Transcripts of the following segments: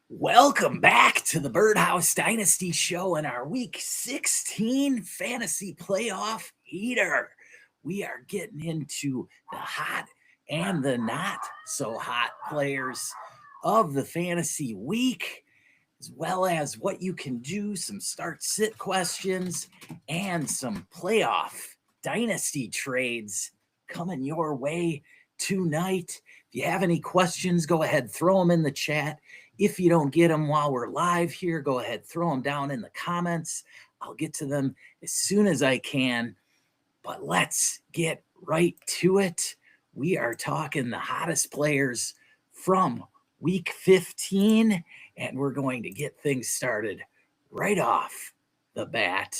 Welcome back to the Birdhouse Dynasty Show and our Week 16 Fantasy Playoff Heater. We are getting into the hot and the not so hot players of the fantasy week, as well as what you can do, some start-sit questions, and some playoff dynasty trades coming your way tonight. If you have any questions, go ahead, throw them in the chat. If you don't get them while we're live here, go ahead, throw them down in the comments. I'll get to them as soon as I can. But let's get right to it. We are talking the hottest players from Week 15, and we're going to get things started right off the bat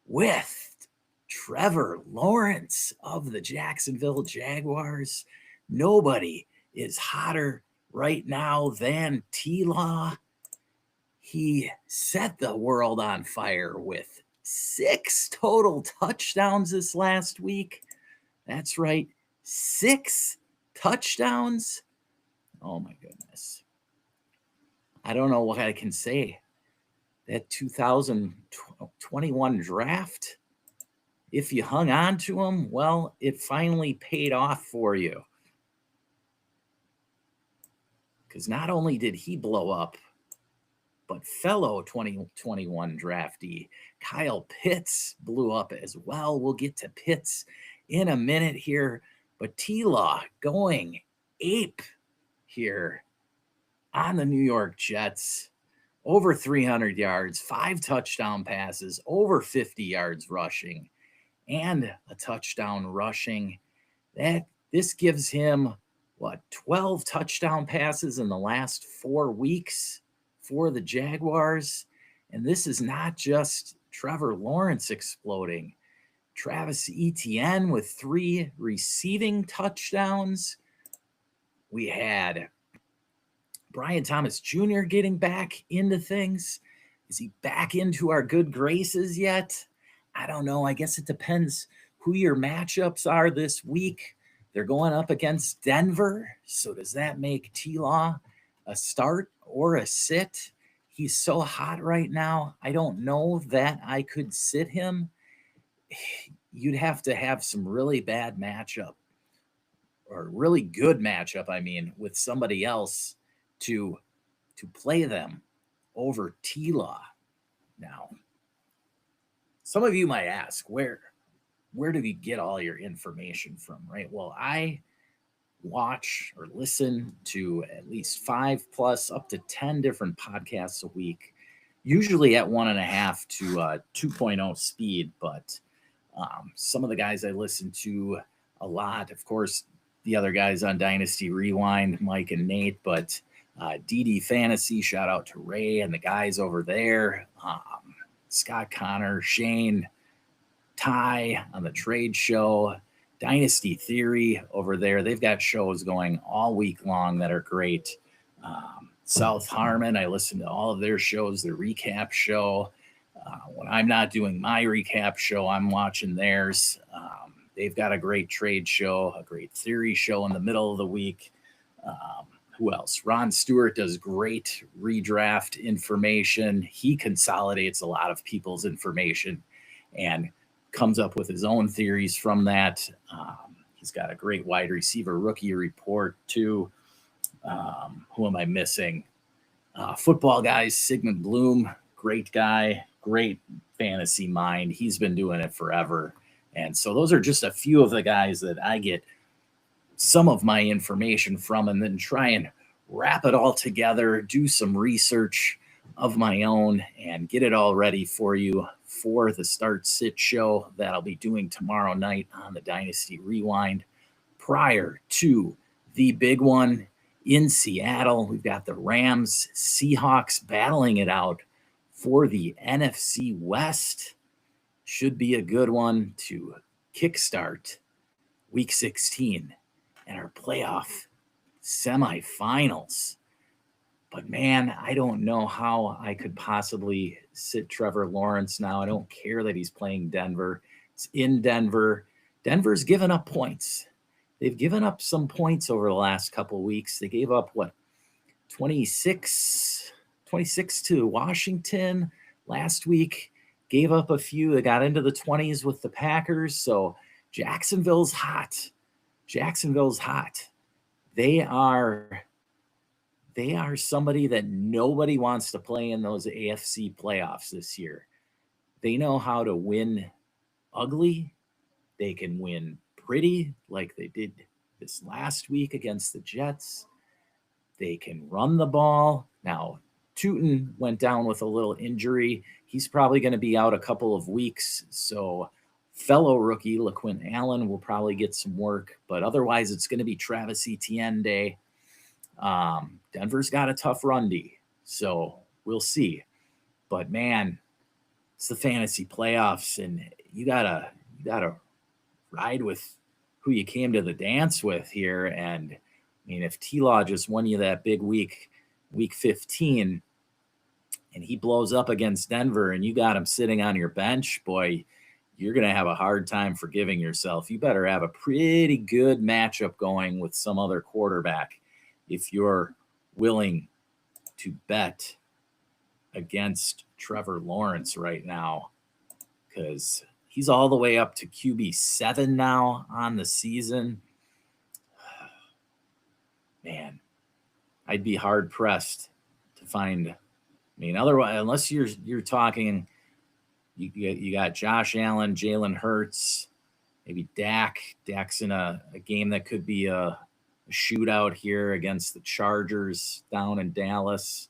with Trevor Lawrence of the Jacksonville Jaguars. Nobody is hotter right now than T-Law. He set the world on fire with 6 total touchdowns this last week. That's right, 6 touchdowns. Oh my goodness. I don't know what I can say. That 2021 draft, if you hung on to him, well, it finally paid off for you. Because not only did he blow up, but fellow 2021 draftee Kyle Pitts blew up as well. We'll get to Pitts in a minute here, but T-Law going ape here on the New York Jets. Over 300 yards, 5 touchdown passes, over 50 yards rushing, and a touchdown rushing. This gives him 12 touchdown passes in the last 4 weeks for the Jaguars. And this is not just Trevor Lawrence exploding. Travis Etienne with 3 receiving touchdowns. We had Brian Thomas Jr. getting back into things. Is he back into our good graces yet? I don't know. I guess it depends who your matchups are this week. They're going up against Denver. So does that make T-Law a start or a sit? He's so hot right now. I don't know that I could sit him. You'd have to have some really bad matchup or really good matchup, with somebody else to play them over T-Law. Now, some of you might ask, where do you get all your information from, right? Well, I watch or listen to at least 5 plus up to 10 different podcasts a week, usually at 1.5 to 2.0 speed. But some of the guys I listen to a lot, of course, the other guys on Dynasty Rewind, Mike and Nate, but DD Fantasy, shout out to Ray and the guys over there, Scott Connor, Shane, Ty on the trade show, Dynasty Theory over there. They've got shows going all week long that are great. South Harmon, I listen to all of their shows, their recap show. When I'm not doing my recap show, I'm watching theirs. They've got a great trade show, a great theory show in the middle of the week. Who else? Ron Stewart does great redraft information. He consolidates a lot of people's information and comes up with his own theories from that. He's got a great wide receiver rookie report too. Who am I missing? Football guys, Sigmund Bloom, great guy, great fantasy mind. He's been doing it forever. And so those are just a few of the guys that I get some of my information from, and then try and wrap it all together, do some research of my own, and get it all ready for you for the Start Sit show that I'll be doing tomorrow night on the Dynasty Rewind. Prior to the big one in Seattle, we've got the Rams, Seahawks battling it out for the NFC West. Should be a good one to kickstart Week 16 and our playoff semifinals. But man, I don't know how I could possibly sit Trevor Lawrence now. I don't care that he's playing Denver. It's in Denver. Denver's given up points. They've given up some points over the last couple of weeks. They gave up, 26 26 to Washington last week. Gave up a few. They got into the 20s with the Packers. So Jacksonville's hot. Jacksonville's hot. They are somebody that nobody wants to play in those AFC playoffs this year. They know how to win ugly. They can win pretty like they did this last week against the Jets. They can run the ball. Now, Tootin went down with a little injury. He's probably going to be out a couple of weeks. So fellow rookie LaQuint Allen will probably get some work. But otherwise, it's going to be Travis Etienne day. Denver's got a tough run D. So we'll see. But, man, it's the fantasy playoffs, and you gotta ride with who you came to the dance with here. And I mean, if T-Law just won you that big week 15, and he blows up against Denver and you got him sitting on your bench, boy, you're going to have a hard time forgiving yourself. You better have a pretty good matchup going with some other quarterback if you're willing to bet against Trevor Lawrence right now, because he's all the way up to QB7 now on the season. Man, I'd be hard pressed to find. I mean, otherwise, unless you're talking, you got Josh Allen, Jalen Hurts, maybe Dak. Dak's in a game that could be a shootout here against the Chargers down in Dallas.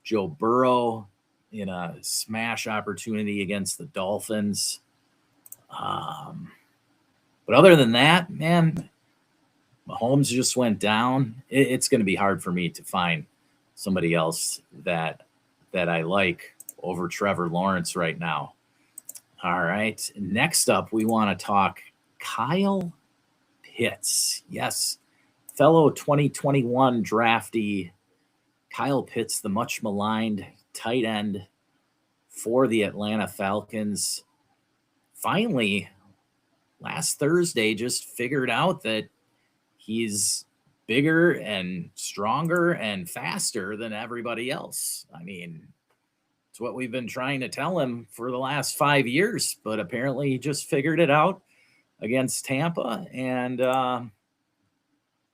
Joe Burrow in a smash opportunity against the Dolphins. But other than that, man, Mahomes just went down. It's going to be hard for me to find somebody else that I like over Trevor Lawrence right now. All right. Next up, we want to talk Kyle Pitts. Yes, fellow 2021 draftee Kyle Pitts, the much maligned tight end for the Atlanta Falcons, finally last Thursday just figured out that he's bigger and stronger and faster than everybody else. I mean, it's what we've been trying to tell him for the last 5 years, but apparently he just figured it out against Tampa. And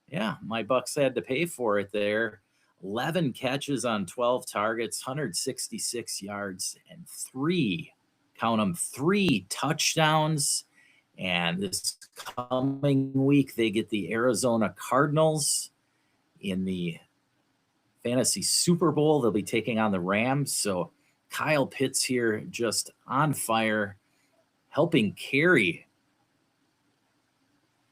yeah, my Bucks had to pay for it there. 11 catches on 12 targets, 166 yards, and three touchdowns. And this coming week, they get the Arizona Cardinals in the Fantasy Super Bowl. They'll be taking on the Rams. So Kyle Pitts here just on fire, helping carry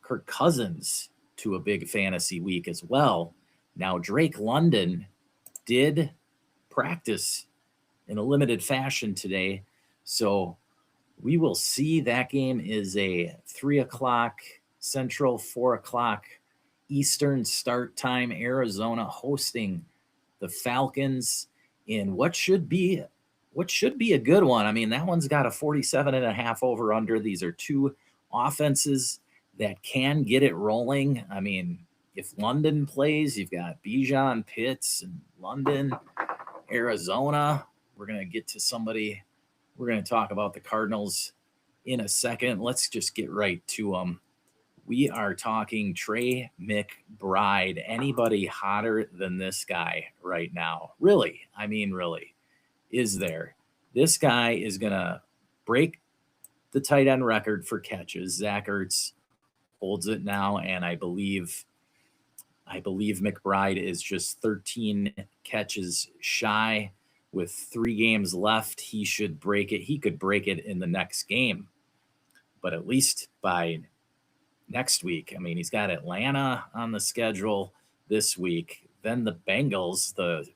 Kirk Cousins to a big fantasy week as well. Now, Drake London did practice in a limited fashion today, so we will see. That game is a 3 o'clock Central, 4 o'clock Eastern start time. Arizona hosting the Falcons in what should be a good one. I mean, that one's got a 47.5 over under. These are two offenses that can get it rolling. I mean, if London plays, you've got Bijan, Pitts, and London, Arizona. We're going to get to somebody. We're going to talk about the Cardinals in a second. Let's just get right to them. We are talking Trey McBride. Anybody hotter than this guy right now? Really? I mean, really, is there? This guy is going to break the tight end record for catches. Zach Ertz holds it now, and I believe McBride is just 13 catches shy. With 3 games left, he should break it. He could break it in the next game, but at least by next week. I mean, he's got Atlanta on the schedule this week. Then the Bengals, the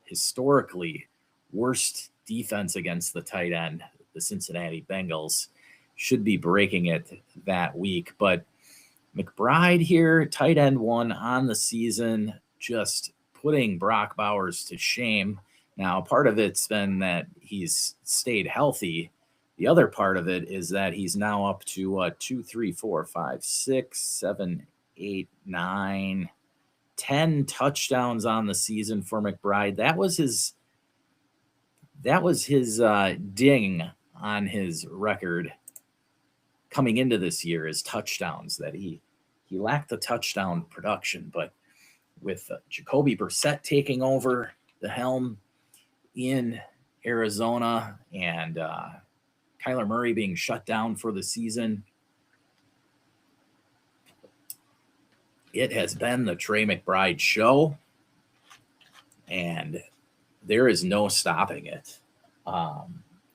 historically worst defense against the tight end, the Cincinnati Bengals, should be breaking it that week. But McBride here, tight end 1 on the season, just putting Brock Bowers to shame. Now, part of it's been that he's stayed healthy. The other part of it is that he's now up to 2, 3, 4, 5, 6, 7, 8, 9, 10 touchdowns on the season for McBride. That was his ding on his record coming into this year, is touchdowns. That he lacked the touchdown production, but with Jacoby Brissett taking over the helm in Arizona and Kyler Murray being shut down for the season, it has been the Trey McBride show, and there is no stopping it.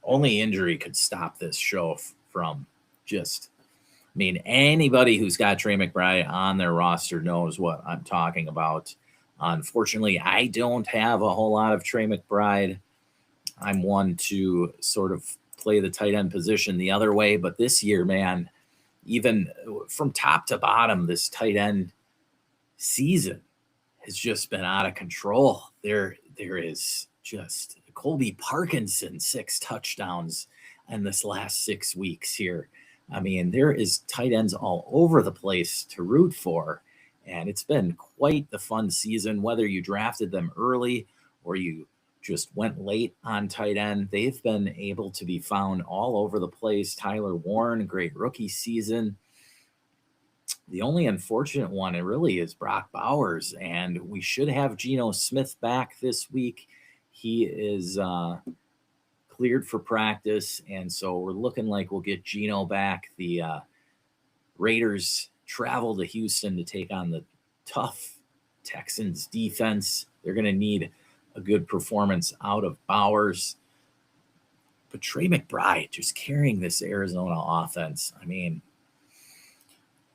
Only injury could stop this show from just, I mean, anybody who's got Trey McBride on their roster knows what I'm talking about. Unfortunately, I don't have a whole lot of Trey McBride. I'm one to sort of play the tight end position the other way, but this year, man, even from top to bottom, this tight end season has just been out of control. There is just Colby Parkinson, 6 touchdowns in this last 6 weeks here. I mean, there is tight ends all over the place to root for, and it's been quite the fun season, whether you drafted them early or you just went late on tight end. They've been able to be found all over the place. Tyler Warren, great rookie season. The only unfortunate one, it really, is Brock Bowers, and we should have Geno Smith back this week. He is cleared for practice, and so we're looking like we'll get Geno back. The Raiders travel to Houston to take on the tough Texans defense. They're going to need a good performance out of Bowers. But Trey McBride just carrying this Arizona offense. I mean,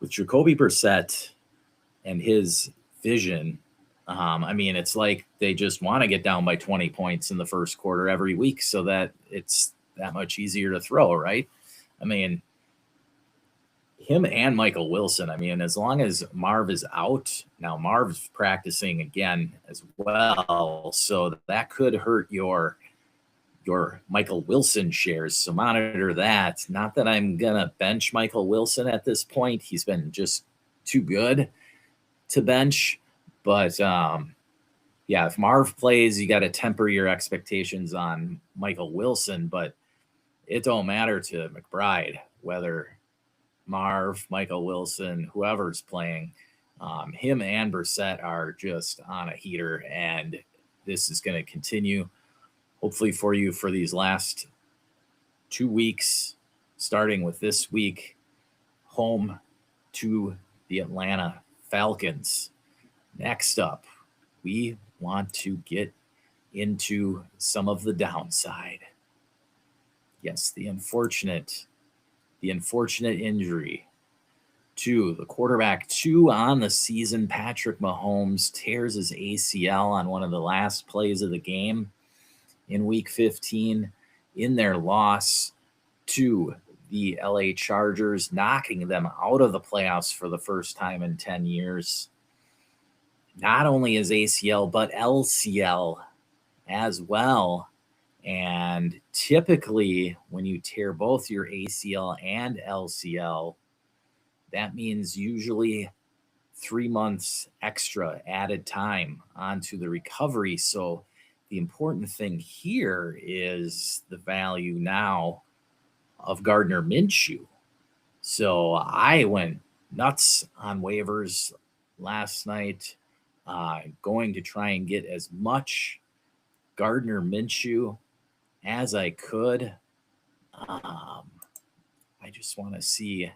with Jacoby Brissett and his vision, I mean, it's like they just want to get down by 20 points in the first quarter every week so that it's that much easier to throw, right? I mean, him and Michael Wilson, I mean, as long as Marv is out, now Marv's practicing again as well, so that could hurt your Michael Wilson shares, so monitor that. Not that I'm going to bench Michael Wilson at this point. He's been just too good to bench. But, yeah, if Marv plays, you got to temper your expectations on Michael Wilson. But it don't matter to McBride whether Marv, Michael Wilson, whoever's playing. Him and Brissett are just on a heater, and this is going to continue, hopefully for you, for these last 2 weeks, starting with this week, home to the Atlanta Falcons. Next up, we want to get into some of the downside. Yes, the unfortunate injury to the quarterback 2 on the season. Patrick Mahomes tears his ACL on one of the last plays of the game in week 15 in their loss to the LA Chargers, knocking them out of the playoffs for the first time in 10 years. Not only is ACL, but LCL as well. And typically, when you tear both your ACL and LCL, that means usually 3 months extra added time onto the recovery. So the important thing here is the value now of Gardner Minshew. So I went nuts on waivers last night, going to try and get as much Gardner Minshew as I could. I just want to see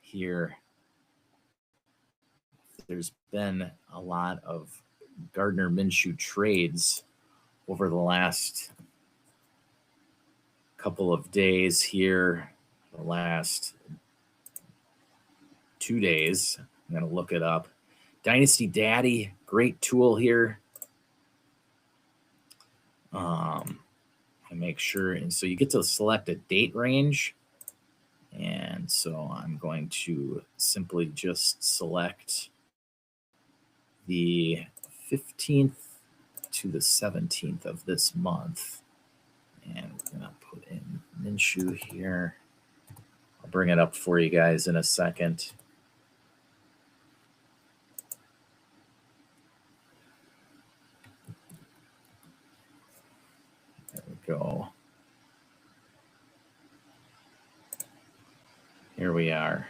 here. There's been a lot of Gardner Minshew trades over the last couple of days here, the last 2 days. I'm going to look it up. Dynasty Daddy, great tool here. I make sure, and so you get to select a date range. And so I'm going to simply just select the 15th to the 17th of this month. And we're going to put in Minshew here. I'll bring it up for you guys in a second. go. Here we are.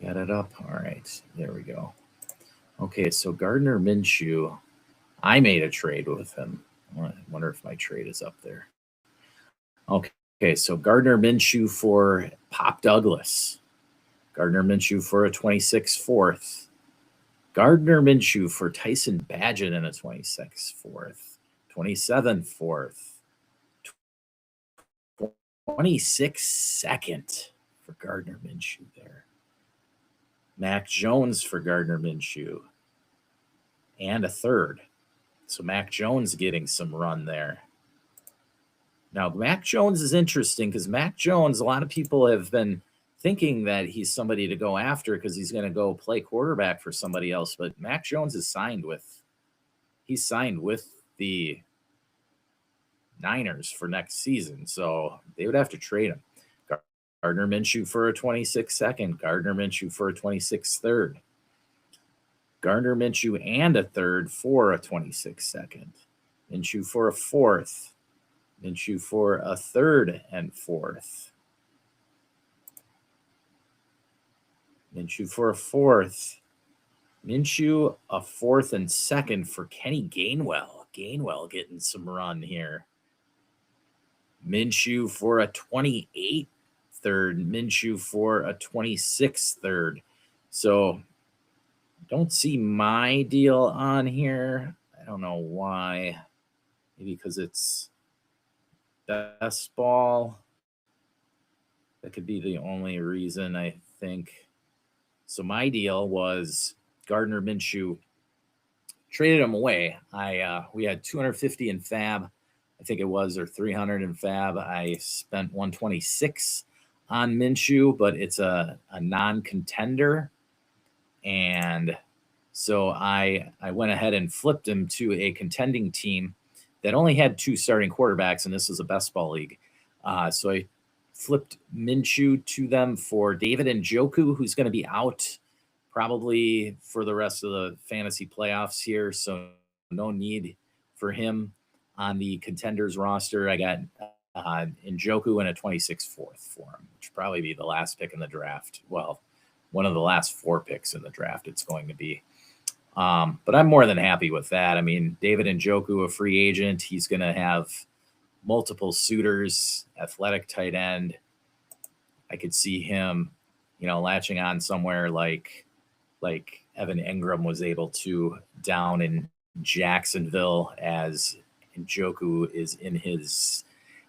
Got it up? All right. There we go. Okay, so Gardner Minshew, I made a trade with him. I wonder if my trade is up there. Okay, so Gardner Minshew for Pop Douglas. Gardner Minshew for a 26 fourth. Gardner Minshew for Tyson Badgett in a 26 fourth. 27 fourth. 26 second for Gardner Minshew there. Mac Jones for Gardner Minshew. And a third. So Mac Jones getting some run there. Now, Mac Jones is interesting because Mac Jones, a lot of people have been thinking that he's somebody to go after because he's going to go play quarterback for somebody else. But Mac Jones is signed with the Niners for next season. So they would have to trade him. Gardner Minshew for a 26 second. Gardner Minshew for a 26 third. Gardner Minshew and a third for a 26 second. Minshew for a fourth. Minshew for a third and fourth. Minshew for a fourth. Minshew a fourth and second for Kenny Gainwell. Gainwell getting some run here. Minshew for a 28 third. Minshew for a 26 third. So don't see my deal on here. I don't know why. Maybe because it's best ball. That could be the only reason, I think. So my deal was Gardner Minshew. Traded him away. We had 250 in Fab, I think it was, or 300 in Fab. I spent 126 on Minshew, but it's a non-contender. And so I went ahead and flipped him to a contending team that only had 2 starting quarterbacks, and this was a best ball league. So I flipped Minshew to them for David Njoku, who's going to be out probably for the rest of the fantasy playoffs here. So no need for him on the contenders roster. I got Njoku and a 26 fourth for him, which will probably be the last pick in the draft. Well, one of the last 4 picks in the draft it's going to be. But I'm more than happy with that. I mean, David Njoku, a free agent, he's going to have multiple suitors, athletic tight end. I could see him, latching on somewhere like Evan Engram was able to down in Jacksonville, as Njoku is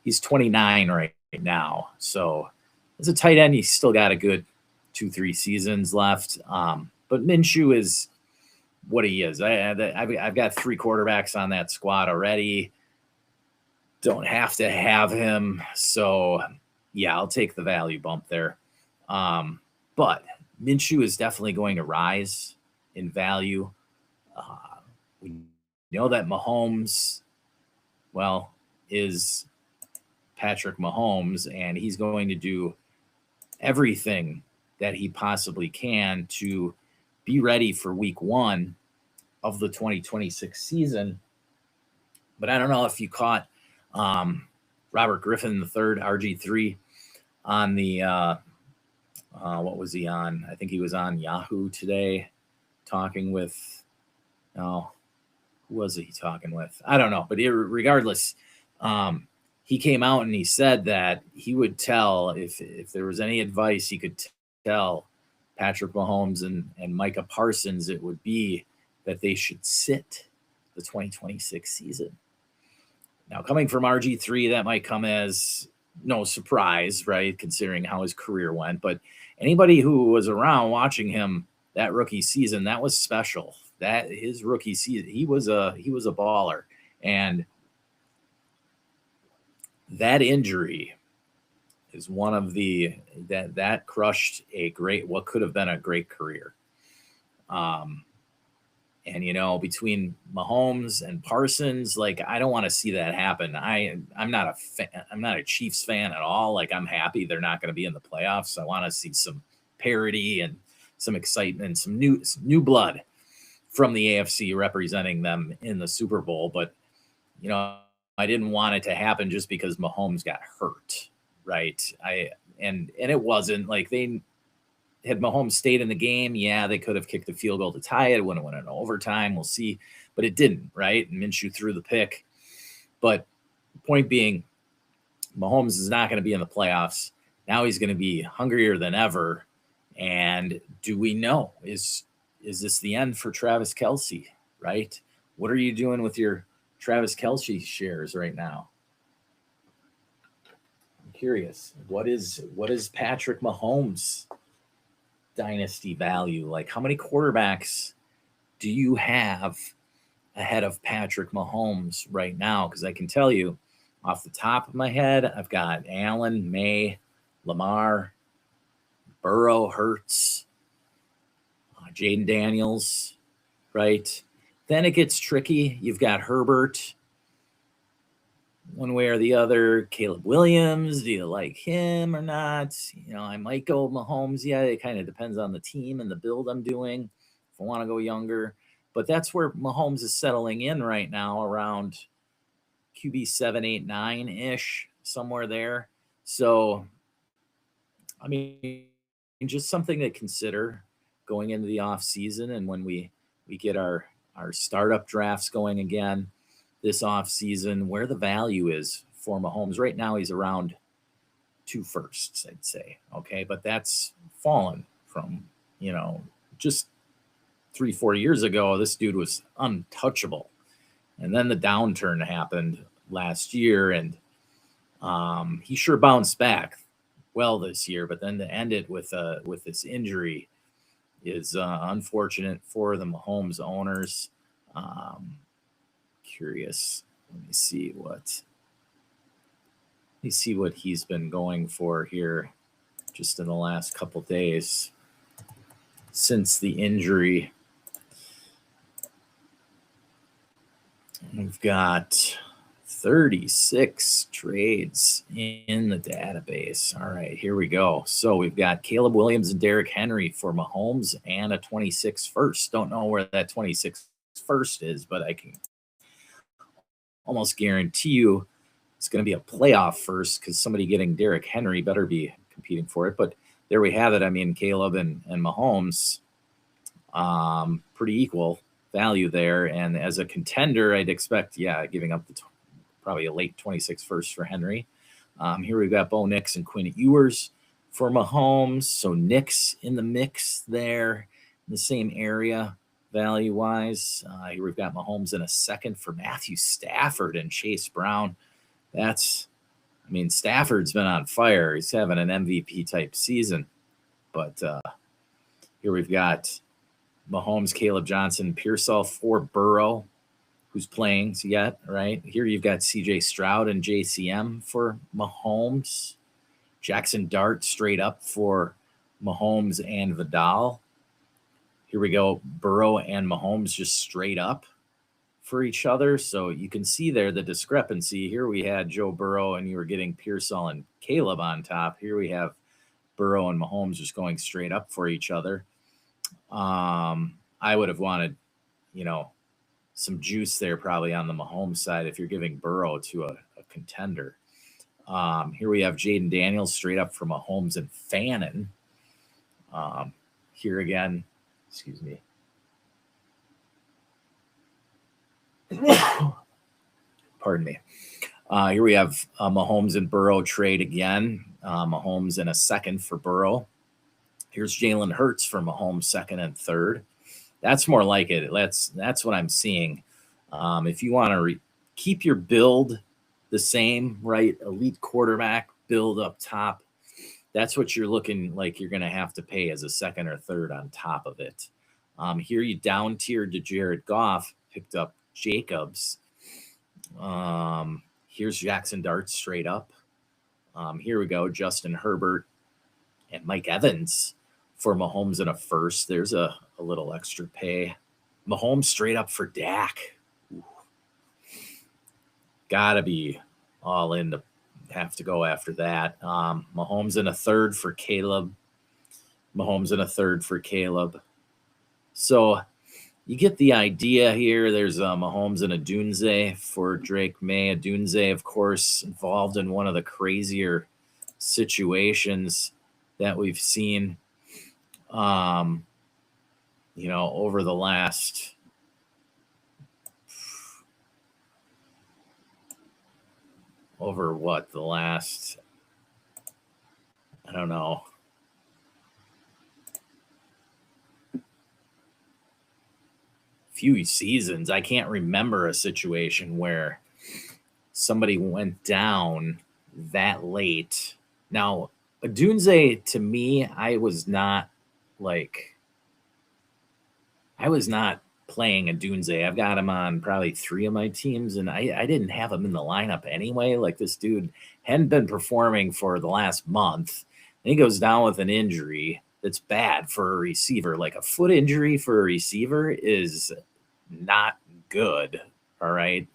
he's 29 right now. So as a tight end, he's still got a good 2-3 seasons left. But Minshew is what he is. I've got 3 quarterbacks on that squad already. Don't have to have him. So yeah, I'll take the value bump there. But Minshew is definitely going to rise in value. We know that Mahomes, is Patrick Mahomes, and he's going to do everything that he possibly can to be ready for week 1 of the 2026 season. But I don't know if you caught Robert Griffin III, RG3, on the what was he on? I think he was on Yahoo today talking with, who was he talking with? I don't know. But regardless, he came out and he said that he would tell, if there was any advice he could tell Patrick Mahomes and Micah Parsons, it would be that they should sit the 2026 season. Now, coming from RG3, that might come as no surprise, right, considering how his career went. But anybody who was around watching him that rookie season, that was special. That his rookie season, he was a baller. And that injury is one of that crushed what could have been a great career. And between Mahomes and Parsons, I don't want to see that happen. I'm not a fan. I'm not a Chiefs fan at all. I'm happy they're not going to be in the playoffs. I want to see some parity and some excitement, some new blood. from the AFC representing them in the Super Bowl. But, I didn't want it to happen just because Mahomes got hurt, right? And it wasn't like they had Mahomes stayed in the game. Yeah, they could have kicked the field goal to tie it. It wouldn't have went in overtime. We'll see. But it didn't, right? And Minshew threw the pick. But point being, Mahomes is not going to be in the playoffs. Now he's going to be hungrier than ever. And do we know? Is this the end for Travis Kelce, right? What are you doing with your Travis Kelce shares right now? I'm curious. What is Patrick Mahomes' dynasty value? Like, how many quarterbacks do you have ahead of Patrick Mahomes right now? Because I can tell you off the top of my head, I've got Allen, May, Lamar, Burrow, Hurts, Jaden Daniels, right? Then it gets tricky. You've got Herbert, one way or the other. Caleb Williams, do you like him or not? I might go Mahomes. Yeah, it kind of depends on the team and the build I'm doing. If I want to go younger. But that's where Mahomes is settling in right now, around QB 7, 8, 9-ish, somewhere there. So, I mean, just something to consider going into the off season, and when we get our startup drafts going again this off season, where the value is for Mahomes. Right now, he's around 2 firsts, I'd say. Okay, but that's fallen from just 3-4 years ago. This dude was untouchable, and then the downturn happened last year, and he sure bounced back well this year. But then to end it with this injury is unfortunate for the Mahomes owners. Curious. Let me see what he's been going for here just in the last couple days since the injury. We've got 36 trades in the database. All right, here we go. So we've got Caleb Williams and Derrick Henry for Mahomes and a 26 first. Don't know where that 26 first is, but I can almost guarantee you it's going to be a playoff first, because somebody getting Derrick Henry better be competing for it. But there we have it. I mean, Caleb and Mahomes, pretty equal value there. And as a contender, I'd expect, giving up probably a late 26 first for Henry. Here we've got Bo Nix and Quinn Ewers for Mahomes. So Nix in the mix there, in the same area value-wise. Here we've got Mahomes in a second for Matthew Stafford and Chase Brown. Stafford's been on fire. He's having an MVP-type season. But here we've got Mahomes, Caleb Johnson, Pearsall for Burrow, who's playing yet, right? Here you've got C.J. Stroud and JCM for Mahomes. Jackson Dart straight up for Mahomes and Vidal. Here we go, Burrow and Mahomes just straight up for each other. So you can see there the discrepancy. Here we had Joe Burrow and you were getting Pearsall and Caleb on top. Here we have Burrow and Mahomes just going straight up for each other. I would have wanted, some juice there probably on the Mahomes side if you're giving Burrow to a contender. Here we have Jaden Daniels straight up for Mahomes and Fannin. Here again, excuse me. Pardon me. Here we have Mahomes and Burrow trade again. Mahomes in a second for Burrow. Here's Jalen Hurts for Mahomes second and third. That's more like it. That's what I'm seeing. If you want to keep your build the same, right? Elite quarterback build up top. That's what you're looking like you're going to have to pay as a second or third on top of it. Here you down tiered to Jared Goff, picked up Jacobs. Here's Jackson Dart straight up. Here we go, Justin Herbert and Mike Evans for Mahomes in a first. There's a little extra pay. Mahomes straight up for Dak. Ooh. Gotta be all in to have to go after that. Mahomes in a third for Caleb. So, you get the idea here. There's Mahomes and Adunze for Drake May. Adunze, of course, involved in one of the crazier situations that we've seen, over the last I don't know, few seasons. I can't remember a situation where somebody went down that late. Now, Adunze, to me, I was not playing Adunze. I've got him on probably 3 of my teams, and I didn't have him in the lineup anyway. Like, this dude hadn't been performing for the last month. And he goes down with an injury that's bad for a receiver. Like, a foot injury for a receiver is not good. All right.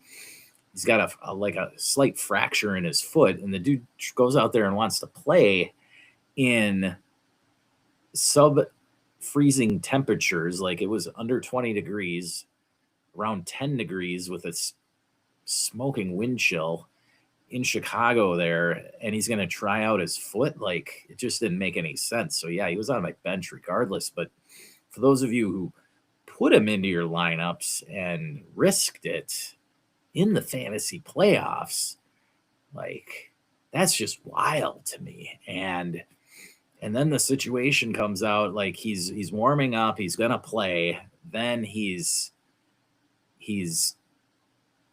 He's got a slight fracture in his foot, and the dude goes out there and wants to play in sub-freezing temperatures. Like, it was under 20 degrees, around 10 degrees with a smoking wind chill in Chicago there, and he's going to try out his foot. Like, it just didn't make any sense. So, yeah, he was on my bench regardless. But for those of you who put him into your lineups and risked it in the fantasy playoffs, like, that's just wild to me. And then the situation comes out, like, he's warming up, he's gonna play, then he's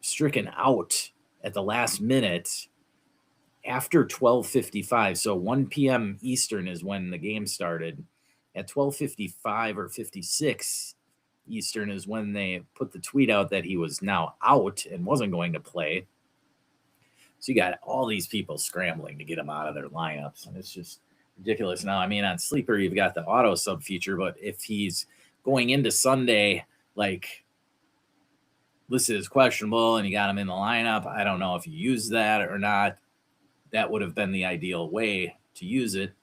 stricken out at the last minute after 12:55. So 1 p.m. Eastern is when the game started. At 12:55 or 56 Eastern is when they put the tweet out that he was now out and wasn't going to play. So you got all these people scrambling to get him out of their lineups, and it's just ridiculous. Now, I mean, on Sleeper, you've got the auto sub feature, but if he's going into Sunday, like, listed as questionable and you got him in the lineup, I don't know if you use that or not. That would have been the ideal way to use it.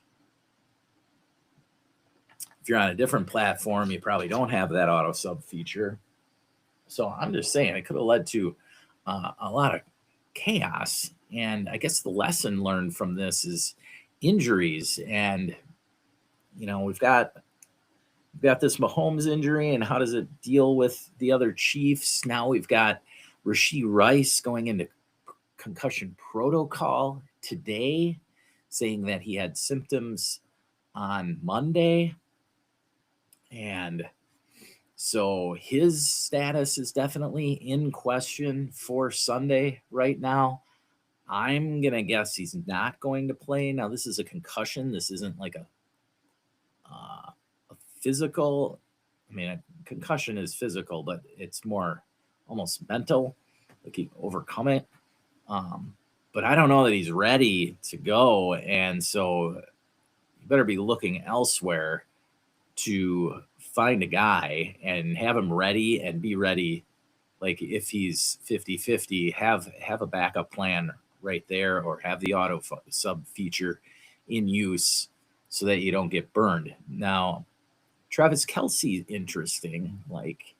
If you're on a different platform, you probably don't have that auto sub feature. So I'm just saying, it could have led to a lot of chaos. And I guess the lesson learned from this is injuries. And, we've got this Mahomes injury, and how does it deal with the other Chiefs? Now we've got Rashee Rice going into concussion protocol today, saying that he had symptoms on Monday. And so his status is definitely in question for Sunday right now. I'm going to guess he's not going to play. Now, this is a concussion. This isn't like a physical. I mean, a concussion is physical, but it's more almost mental, like he overcome it. But I don't know that he's ready to go. And so you better be looking elsewhere to find a guy and have him ready and be ready. Like, if he's 50-50, have a backup plan right there, or have the auto sub feature in use so that you don't get burned. Now, Travis Kelce, interesting. Like,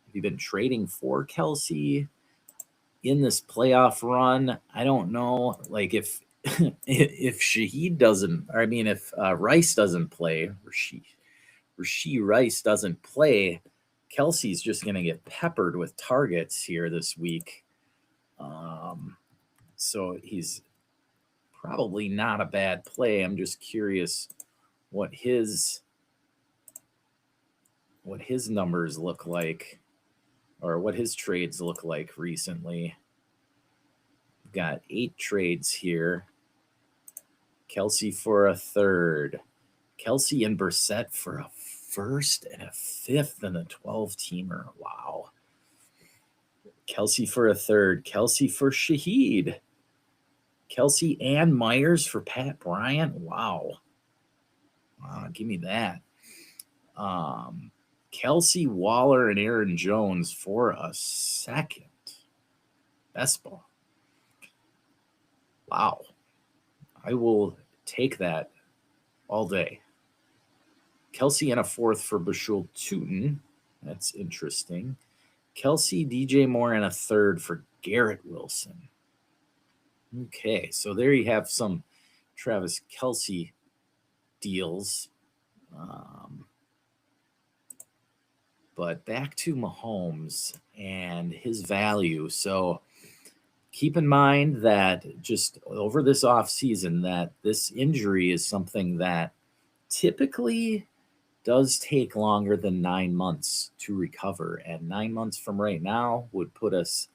have you been trading for Kelce in this playoff run? I don't know. Like, if Shaheed doesn't, or I mean, if Rice doesn't play, Rashee Rice doesn't play, Kelce's just going to get peppered with targets here this week. So he's probably not a bad play. I'm just curious what his numbers look like, or what his trades look like recently. We've got 8 trades here. Kelce for a third. Kelce and Brissett for a first and a fifth and a 12-teamer. Wow. Kelce for a third. Kelce for Shaheed. Kelce and Myers for Pat Bryant. Wow. Give me that. Kelce, Waller, and Aaron Jones for a second. Best ball. Wow. I will take that all day. Kelce and a fourth for Bashul Tootin. That's interesting. Kelsey, DJ Moore, and a third for Garrett Wilson. Okay, so there you have some Travis Kelsey deals. But back to Mahomes and his value. So keep in mind that just over this offseason that this injury is something that typically does take longer than 9 months to recover. And 9 months from right now would put us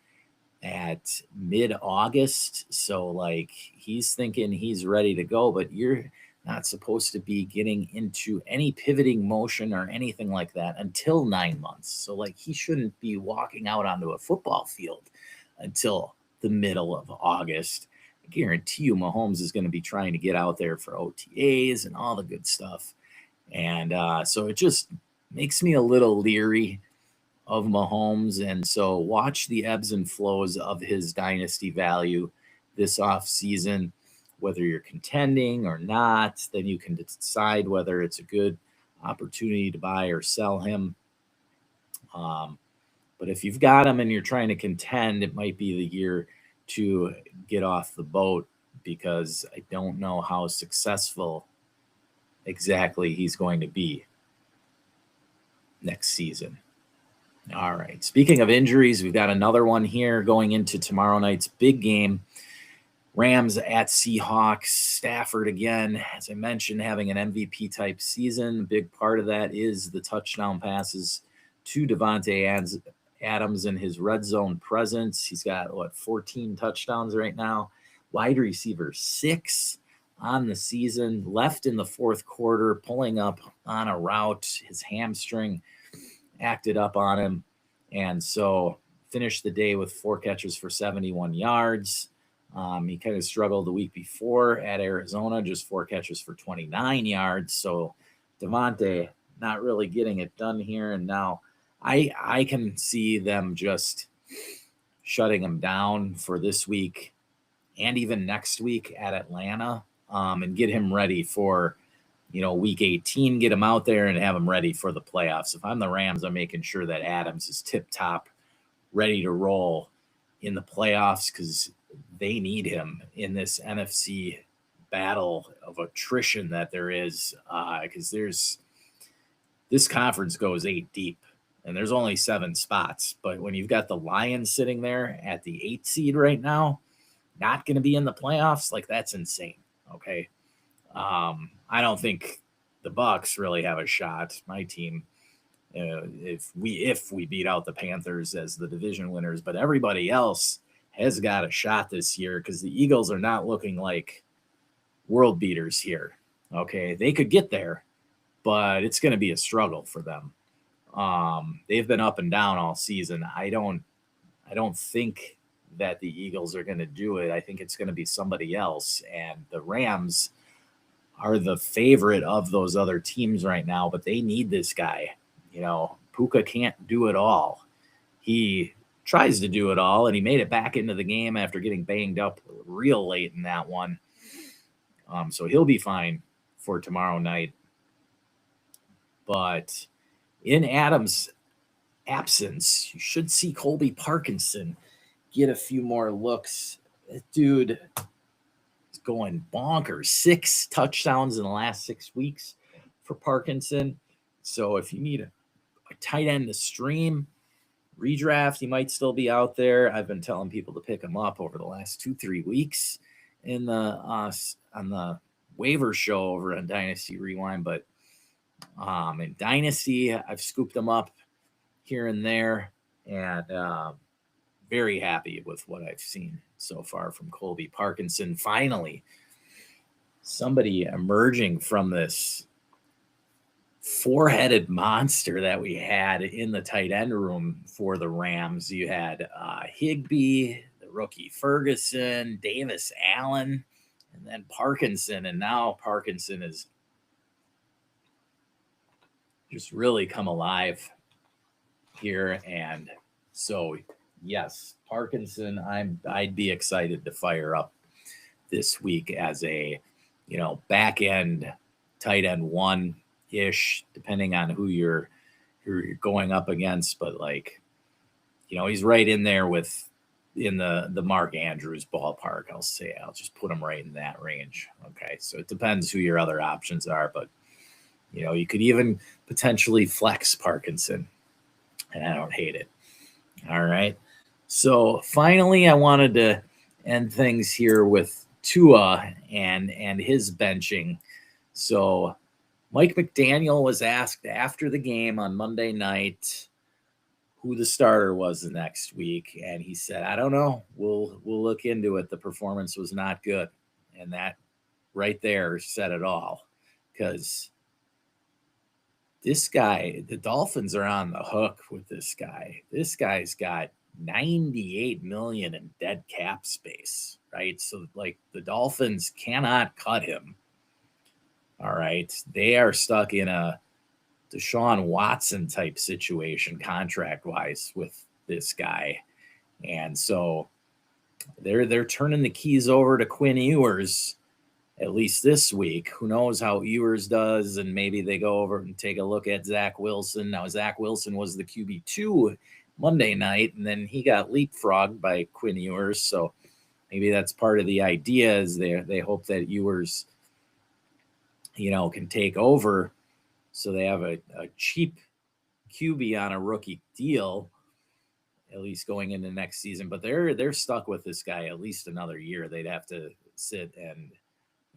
at mid-August. So like he's thinking he's ready to go, but you're not supposed to be getting into any pivoting motion or anything like that until 9 months. So like he shouldn't be walking out onto a football field until the middle of August. I guarantee you Mahomes is going to be trying to get out there for OTAs and all the good stuff. And so it just makes me a little leery of Mahomes. And so watch the ebbs and flows of his dynasty value this offseason, whether you're contending or not. Then you can decide whether it's a good opportunity to buy or sell him. But if you've got him and you're trying to contend, it might be the year to get off the boat, because I don't know how successful exactly he's going to be next season. All right. Speaking of injuries, we've got another one here going into tomorrow night's big game. Rams at Seahawks. Stafford again, as I mentioned, having an MVP type season. A big part of that is the touchdown passes to Davante Adams and his red zone presence. He's got 14 touchdowns right now. Wide receiver 6 on the season, left in the fourth quarter, pulling up on a route. His hamstring acted up on him, and so finished the day with 4 catches for 71 yards. He kind of struggled the week before at Arizona, just 4 catches for 29 yards. So Davante not really getting it done here, and now I can see them just shutting him down for this week and even next week at Atlanta. And get him ready for, week 18, get him out there and have him ready for the playoffs. If I'm the Rams, I'm making sure that Adams is tip-top, ready to roll in the playoffs, because they need him in this NFC battle of attrition that there is, because this conference goes 8 deep, and there's only 7 spots. But when you've got the Lions sitting there at the 8th seed right now, not going to be in the playoffs, like that's insane. Okay. I don't think the Bucs really have a shot. My team, if we beat out the Panthers as the division winners, but everybody else has got a shot this year, because the Eagles are not looking like world beaters here. Okay. They could get there, but it's going to be a struggle for them. They've been up and down all season. I don't think that the Eagles are going to do it. I think it's going to be somebody else. And the Rams are the favorite of those other teams right now, but they need this guy. Puka can't do it all. He tries to do it all, and he made it back into the game after getting banged up real late in that one. So he'll be fine for tomorrow night. But in Adams' absence, you should see Colby Parkinson get a few more looks. That dude is going bonkers. 6 touchdowns in the last 6 weeks for Parkinson. So if you need a tight end to stream, redraft, he might still be out there. I've been telling people to pick him up over the last 2-3 weeks in the on the waiver show over on Dynasty Rewind. But in Dynasty, I've scooped him up here and there, and very happy with what I've seen so far from Colby Parkinson. Finally, somebody emerging from this 4-headed monster that we had in the tight end room for the Rams. You had Higbee, the rookie Ferguson, Davis Allen, and then Parkinson. And now Parkinson has just really come alive here. And so, yes, Parkinson, I'd be excited to fire up this week as a, back end tight end 1-ish, depending on who you're you're going up against, but like, he's right in there in the Mark Andrews ballpark. I'll just put him right in that range. Okay, so it depends who your other options are, but you could even potentially flex Parkinson, and I don't hate it. All right, so finally, I wanted to end things here with Tua and his benching. So Mike McDaniel was asked after the game on Monday night who the starter was the next week, and he said, "I don't know. We'll look into it. The performance was not good," and that right there said it all, because this guy, the Dolphins are on the hook with this guy. This guy's got $98 million in dead cap space, right? So like the Dolphins cannot cut him. All right, they are stuck in a Deshaun Watson type situation contract wise with this guy, and so they're turning the keys over to Quinn Ewers at least this week. Who knows how Ewers does, and maybe they go over and take a look at Zach Wilson. Now Zach Wilson was the QB2 Monday night, and then he got leapfrogged by Quinn Ewers, so maybe that's part of the idea, is they hope that Ewers can take over, so they have a cheap QB on a rookie deal, at least going into next season. But they're stuck with this guy at least another year. They'd have to sit and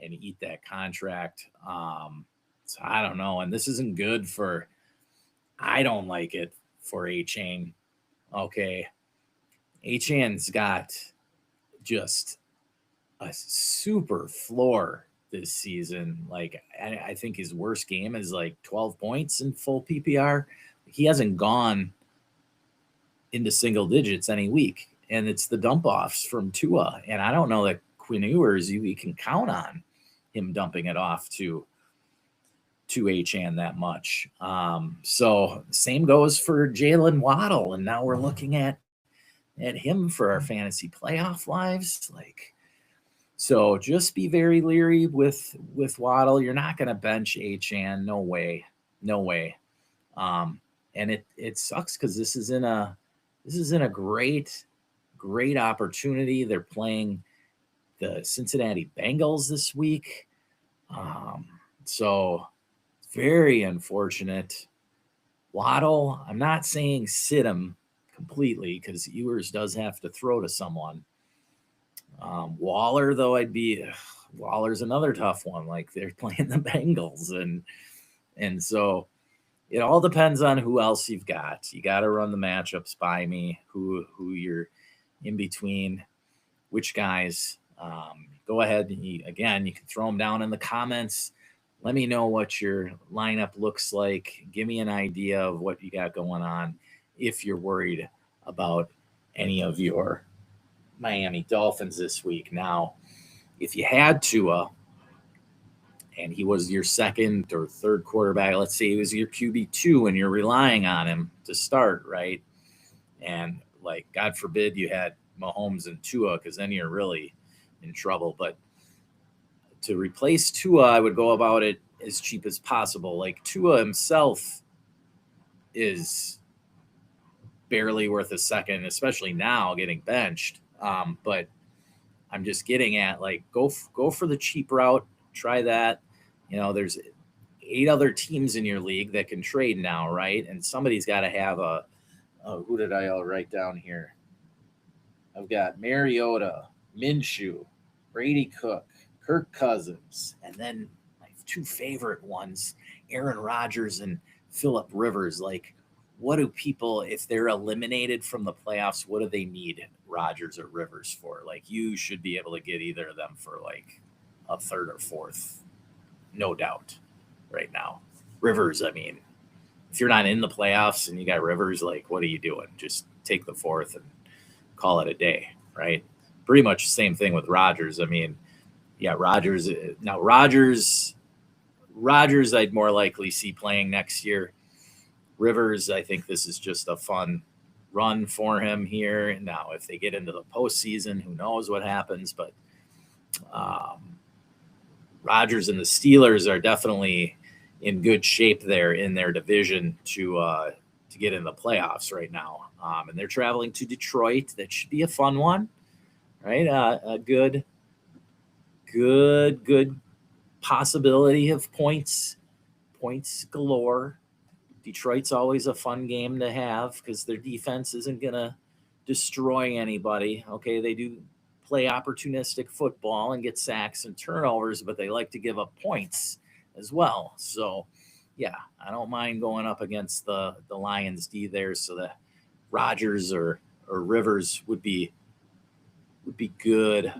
eat that contract. So I don't know. And this isn't good for, I don't like it for A-Chain. Okay. A-Chain's got just a super floor this season. Like, I think his worst game is like 12 points in full PPR. He hasn't gone into single digits any week, and it's the dump offs from Tua. And I don't know that Quinn Ewers, you can count on him dumping it off to Achane that much. So same goes for Jalen Waddle, and now we're looking at him for our fantasy playoff lives. Like, so just be very leery with Waddle. You're not going to bench Achane. No way. And it sucks because this is in a great opportunity. They're playing the Cincinnati Bengals this week. So very unfortunate. Waddle, I'm not saying sit him completely, because Ewers does have to throw to someone. Waller, though, Waller's another tough one. Like, they're playing the Bengals, and so it all depends on who else you've got. You got to run the matchups by me, who you're in between, which guys. Go ahead. You can throw them down in the comments. Let me know what your lineup looks like. Give me an idea of what you got going on if you're worried about any of your Miami Dolphins this week. Now, if you had Tua and he was your second or third quarterback, let's say he was your QB2 and you're relying on him to start, right? And like, God forbid you had Mahomes and Tua, because then you're really in trouble. But to replace Tua, I would go about it as cheap as possible. Like, Tua himself is barely worth a second, especially now getting benched. But I'm just getting at, like, go for the cheap route. Try that. There's 8 other teams in your league that can trade now, right? And somebody's got to have who did I all write down here? I've got Mariota, Minshew, Brady Cook, Kirk Cousins, and then my 2 favorite ones, Aaron Rodgers and Phillip Rivers. Like, what do people, if they're eliminated from the playoffs, what do they need Rodgers or Rivers for? Like, you should be able to get either of them for like a third or fourth, no doubt, right now. Rivers, I mean, if you're not in the playoffs and you got Rivers, like, what are you doing? Just take the fourth and call it a day, right? Pretty much the same thing with Rodgers. I mean, yeah, Rodgers. Now, Rodgers, I'd more likely see playing next year. Rivers, I think this is just a fun run for him here. Now, if they get into the postseason, who knows what happens? But Rodgers and the Steelers are definitely in good shape there in their division to get in the playoffs right now. And they're traveling to Detroit. That should be a fun one, right? A good possibility of points galore. Detroit's always a fun game to have because their defense isn't going to destroy anybody. Okay, they do play opportunistic football and get sacks and turnovers, but they like to give up points as well. So, yeah, I don't mind going up against the Lions D there. So the Rodgers or Rivers would be good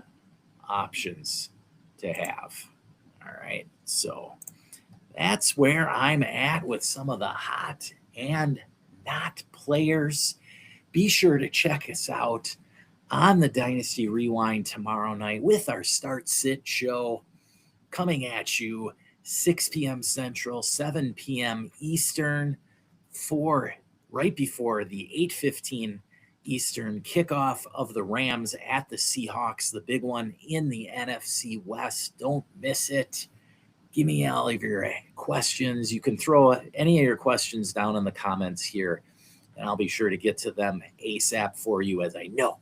options to have. All right, so that's where I'm at with some of the hot and not players. Be sure to check us out on the Dynasty Rewind tomorrow night with our Start Sit show coming at you 6 p.m. Central, 7 p.m. Eastern, right before the 8:15 Eastern kickoff of the Rams at the Seahawks, the big one in the NFC West. Don't miss it. Give me all of your questions. You can throw any of your questions down in the comments here, and I'll be sure to get to them ASAP for you, as I know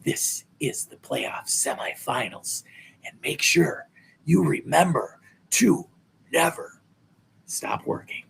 this is the playoff semifinals. And make sure you remember to never stop working.